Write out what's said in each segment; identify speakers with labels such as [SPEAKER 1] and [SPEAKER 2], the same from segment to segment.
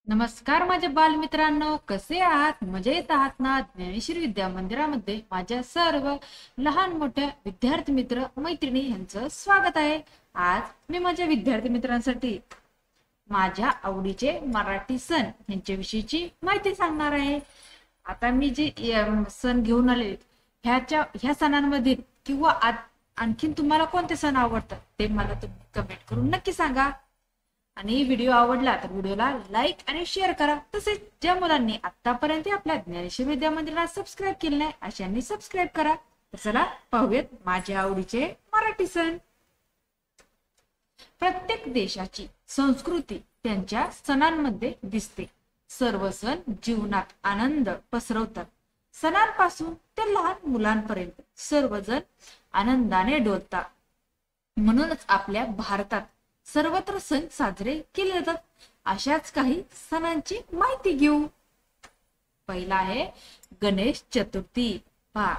[SPEAKER 1] नमस्कार माझ्या बालमित्रांनो, कसे आहात? मजेत आहात ना? ज्ञानेश्वरी विद्या मंदिरामध्ये माझ्या सर्व लहान मोठ्या विद्यार्थी मित्र मैत्रिणी यांचं स्वागत आहे. आज मी माझ्या विद्यार्थी मित्रांसाठी माझ्या आवडीचे मराठी सण यांच्याविषयीची माहिती सांगणार आहे. आता मी जे सण घेऊन आले ह्या सणांमध्ये किंवा आणखीन तुम्हाला कोणते सण आवडतात ते मला तुम्ही कमेंट करून नक्की सांगा. आणि व्हिडिओ आवडला तर व्हिडिओला लाईक आणि शेअर करा. तसेच ज्या मुलांनी आतापर्यंत आपल्या ज्ञानेश्वरी विद्या मंदिराला सबस्क्राईब केले नाही अशांनी सबस्क्राईब करा. तर चला पाहूयात माझ्या आवडीचे मराठी सण. प्रत्येक देशाची संस्कृती त्यांच्या सणांमध्ये दिसते. सर्व सण जीवनात आनंद पसरवतात. सणांपासून ते लहान मुलांपर्यंत सर्वजण आनंदाने डोलतात. म्हणूनच आपल्या भारतात सर्वत्र सण साजरे केले जातात. अशाच काही सणांची माहिती घेऊ. पहिला आहे गणेश चतुर्थी. पहा,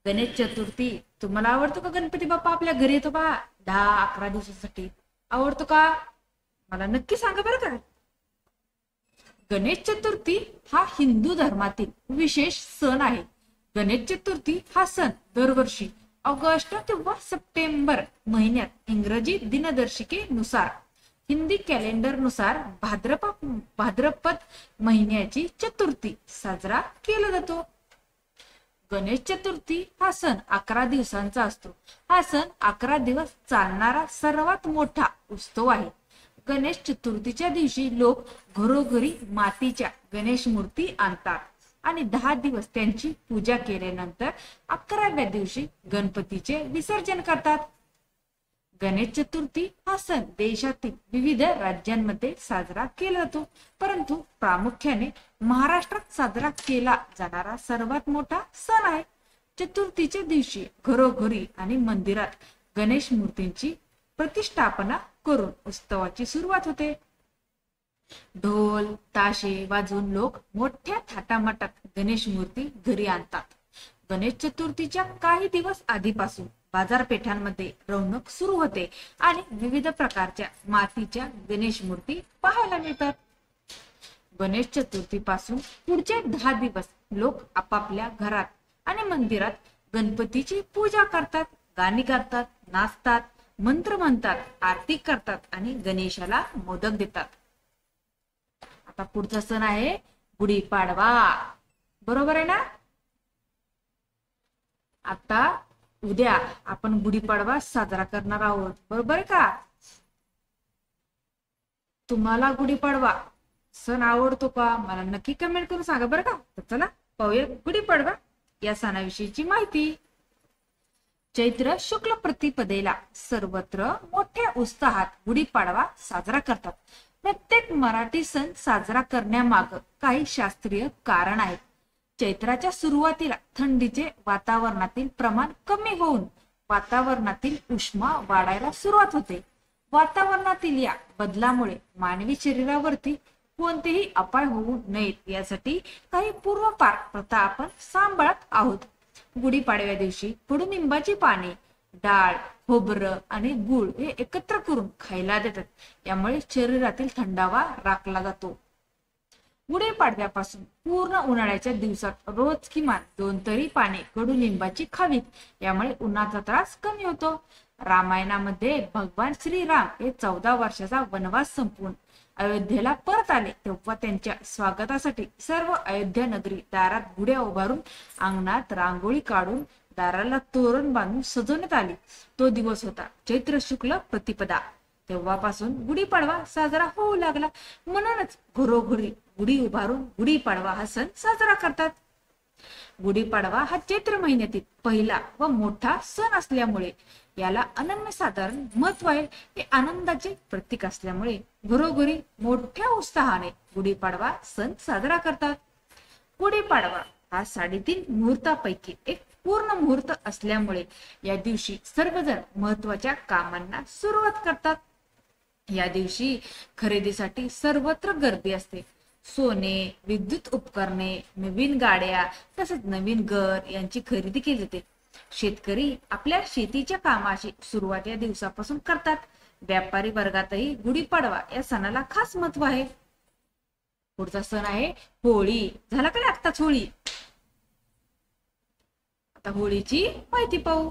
[SPEAKER 1] गणेश चतुर्थी तुम्हाला आवडतो का? गणपती बाप्पा आपल्या घरी येतो पहा 10-11 दिवसासाठी. आवडतो का? मला नक्की सांगा बरं का. गणेश चतुर्थी हा हिंदू धर्मातील विशेष सण आहे. गणेश चतुर्थी हा सण दरवर्षी ऑगस्ट किंवा सप्टेंबर महिन्यात इंग्रजी दिनदर्शिकेनुसार हिंदी कॅलेंडर नुसार भाद्रपद महिन्याची चतुर्थी साजरा केला जातो. गणेश चतुर्थी हा सण 11 दिवसांचा असतो. हा सण 11 दिवस चालणारा सर्वात मोठा उत्सव आहे. गणेश चतुर्थीच्या दिवशी लोक घरोघरी मातीच्या गणेश मूर्ती आणतात आणि 10 दिवस त्यांची पूजा केल्यानंतर 11व्या दिवशी गणपतीचे विसर्जन करतात. गणेश चतुर्थी हा सण देशातील विविध राज्यांमध्ये साजरा केला जातो, परंतु प्रामुख्याने महाराष्ट्रात साजरा केला जाणारा सर्वात मोठा सण आहे. चतुर्थीच्या दिवशी घरोघरी आणि मंदिरात गणेश मूर्तींची प्रतिष्ठापना करून उत्सवाची सुरुवात होते. ढोल ताशे वाजवून लोक मोठ्या थाटामाटात गणेश मूर्ती घरी आणतात. गणेश चतुर्थीच्या काही दिवस आधीपासून बाजारपेठांमध्ये रौनक सुरू होते आणि विविध प्रकारच्या मातीच्या गणेश मूर्ती पाहायला मिळतात. गणेश चतुर्थी पासून पुढचे 10 दिवस लोक आपापल्या घरात आणि मंदिरात गणपतीची पूजा करतात, गाणी गातात, नाचतात, मंत्र म्हणतात, आरती करतात आणि गणेशाला मोदक देतात. आता पुढचा सण आहे गुढीपाडवा. बरोबर आहे ना? आता उद्या आपण गुढीपाडवा साजरा करणार आहोत. बरोबर का? तुम्हाला गुढीपाडवा सण आवडतो का? मला नक्की कमेंट करून सांगा बरं का. तर चला पाहूया गुढीपाडवा या सणाविषयीची माहिती. चैत्र शुक्ल प्रतिपदेला सर्वत्र मोठ्या उत्साहात गुढीपाडवा साजरा करतात. प्रत्येक मराठी सण साजरा करण्यामाग काही शास्त्रीय कारण आहेत. चैत्राच्या सुरुवातीला थंडीचे वातावरणातील प्रमाण कमी होऊन वातावरणातील उष्मा वाढायला सुरुवात होते. वातावरणातील या बदलामुळे मानवी शरीरावरती कोणतेही अपाय होऊ नयेत यासाठी काही पूर्वपार प्रथा आपण सांभाळत आहोत. गुढीपाडव्या दिवशी कडुनिंबाची पाने, डाळ, खोबरं आणि गुळ हे एकत्र करून खायला देतात. यामुळे शरीरातील थंडावा राखला जातो. गुढीपाडव्यापासून पूर्ण उन्हाळ्याच्या दिवसात रोज किमान 2 तरी पाने कडुलिंबाची खावीत. यामुळे उन्हाचा त्रास कमी होतो. रामायणामध्ये भगवान श्रीराम हे 14 वर्षाचा वनवास संपवून अयोध्येला परत आले तेव्हा त्यांच्या स्वागतासाठी सर्व अयोध्या नगरी दारात गुढ्या उभारून अंगणात रांगोळी काढून दाराला तोरण बांधून सजवण्यात आली. तो दिवस होता चैत्र शुक्ल प्रतिपदा. तेव्हापासून गुढीपाडवा साजरा होऊ लागला. म्हणूनच घरोघरी गुढी उभारून गुढीपाडवा हा सण साजरा करतात. गुढीपाडवा हा चैत्र महिन्यातील पहिला व मोठा सण असल्यामुळे याला अनन्यसाधारण महत्व आहे. हे आनंदाचे प्रतीक असल्यामुळे घरोघरी मोठ्या उत्साहाने गुढीपाडवा सण साजरा करतात. गुढीपाडवा हा 3.5 मुहूर्तापैकी एक पूर्ण मुहूर्त असल्यामुळे या दिवशी सर्वजण महत्वाच्या कामांना सुरुवात करतात. या दिवशी खरेदीसाठी सर्वत्र गर्दी असते. सोने, विद्युत उपकरणे, नवीन गाड्या तसेच नवीन घर यांची खरेदी केली जाते. शेतकरी आपल्या शेतीच्या कामाची सुरुवात या दिवसापासून करतात. व्यापारी वर्गातही गुढीपाडवा या सणाला खास महत्व आहे. पुढचा सण आहे होळी. झाला का नाही आत्ताच होळी? आता होळीची माहिती पाहू.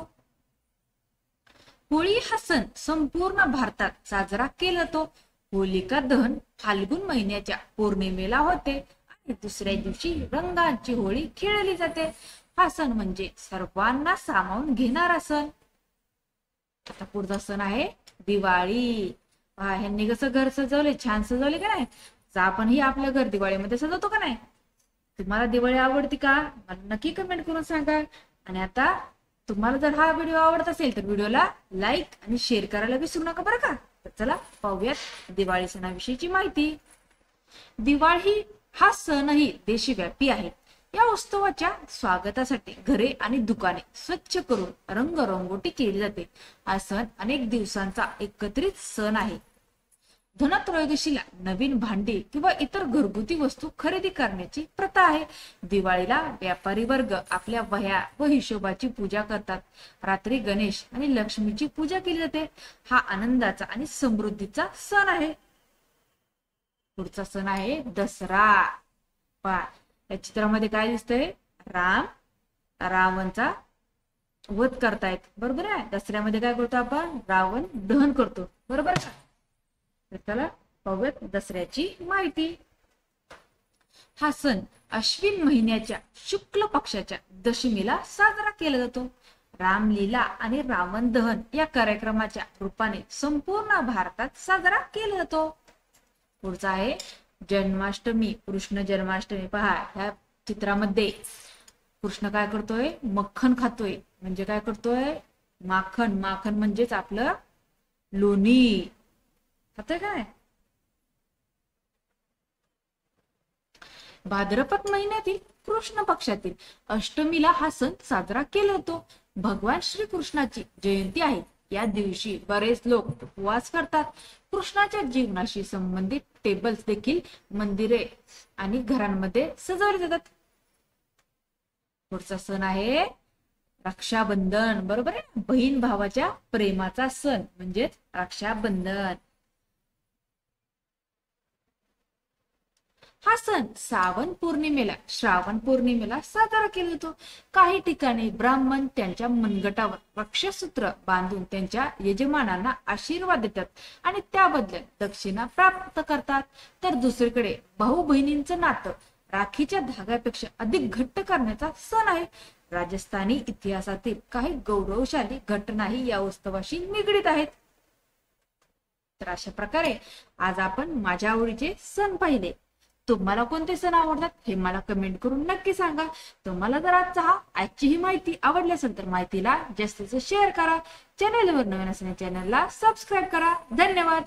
[SPEAKER 1] होळी हा सण संपूर्ण भारतात साजरा केला जातो. होलिका दहन फाल्गुन महिन्याच्या पौर्णिमेला होते आणि दुसऱ्या दिवशी रंगांची होळी खेळली जाते. हा सण म्हणजे सर्वांना सामावून घेणारा सण. आता पुढचा सण आहे दिवाळी. ह्यांनी कसं घर सजवले, छान सजवले का नाही? आपण ही आपल्या घर दिवाळीमध्ये सजवतो का नाही? तुम्हाला दिवाळी आवडती का? मला नक्की कमेंट करून सांगा. आणि आता तुम्हाला जर हा व्हिडिओ आवडत असेल तर व्हिडिओला लाईक आणि शेअर करायला विसरू नका बरं का. तर चला पाहूयात दिवाळी सणाविषयीची माहिती. दिवाळी हा सणही देशव्यापी आहे. या उत्सवाच्या स्वागतासाठी घरे आणि दुकाने स्वच्छ करून रंगरंगोटी केली जाते. हा सण अनेक दिवसांचा एकत्रित सण आहे. धनत्रयोदशीला नवीन भांडी किंवा इतर घरगुती वस्तू खरेदी करण्याची प्रथा आहे. दिवाळीला व्यापारी वर्ग आपल्या वह्या व हिशोबाची पूजा करतात. रात्री गणेश आणि लक्ष्मीची पूजा केली जाते. हा आनंदाचा आणि समृद्धीचा सण आहे. पुढचा सण आहे दसरा. या चित्रामध्ये काय दिसतंय? रावणचा वध करतायत. बरोबर आहे. दसऱ्यामध्ये काय करतो आपण? रावण दहन करतो. बरोबर का? तर चला पाहूयात दसऱ्याची माहिती. हा सण अश्विन महिन्याच्या शुक्ल पक्षाच्या दशमीला साजरा केला जातो. रामलीला आणि रावण दहन या कार्यक्रमाच्या रूपाने संपूर्ण भारतात साजरा केला जातो. पुढचा आहे जन्माष्टमी. कृष्ण जन्माष्टमी. पहा ह्या चित्रामध्ये कृष्ण काय करतोय? मक्खन खातोय. म्हणजे काय करतोय? माखन. माखन म्हणजेच आपलं लोणी खातोय काय? भाद्रपद महिन्यातील कृष्ण पक्षातील अष्टमीला हा सण साजरा केला जातो. भगवान श्रीकृष्णाची जयंती आहे. या दिवशी बरेच लोक उपवास करतात. कृष्णाच्या जीवनाशी संबंधित टेबल्स देखील मंदिरे आणि घरांमध्ये सजवले जातात. पुढचा सण आहे रक्षाबंधन. बरोबर आहे. बहीण भावाच्या प्रेमाचा सण म्हणजेच रक्षाबंधन. हा सण श्रावण पौर्णिमेला साजरा केला जातो. काही ठिकाणी ब्राह्मण त्यांच्या मनगटावर रक्षासूत्र बांधून त्यांच्या यजमानांना आशीर्वाद देतात आणि त्याबद्दल दक्षिणा प्राप्त करतात. तर दुसरीकडे भाऊ बहिणींचं नातं राखीच्या धाग्यापेक्षा अधिक घट्ट करण्याचा सण आहे. राजस्थानी इतिहासातील काही गौरवशाली घटनाही या उत्सवाशी निगडीत आहेत. तर अशा प्रकारे आज आपण माझ्या आवडीचे सण पाहिले. तुम्हाला कोणते सण आवडतात हे मला कमेंट करून नक्की सांगा. तुम्हाला जर आजची ही माहिती आवडली असेल तर माहितीला जास्तीत जास्त शेअर करा. चॅनलवर नवीन असल्याने चॅनलला सबस्क्राईब करा. धन्यवाद.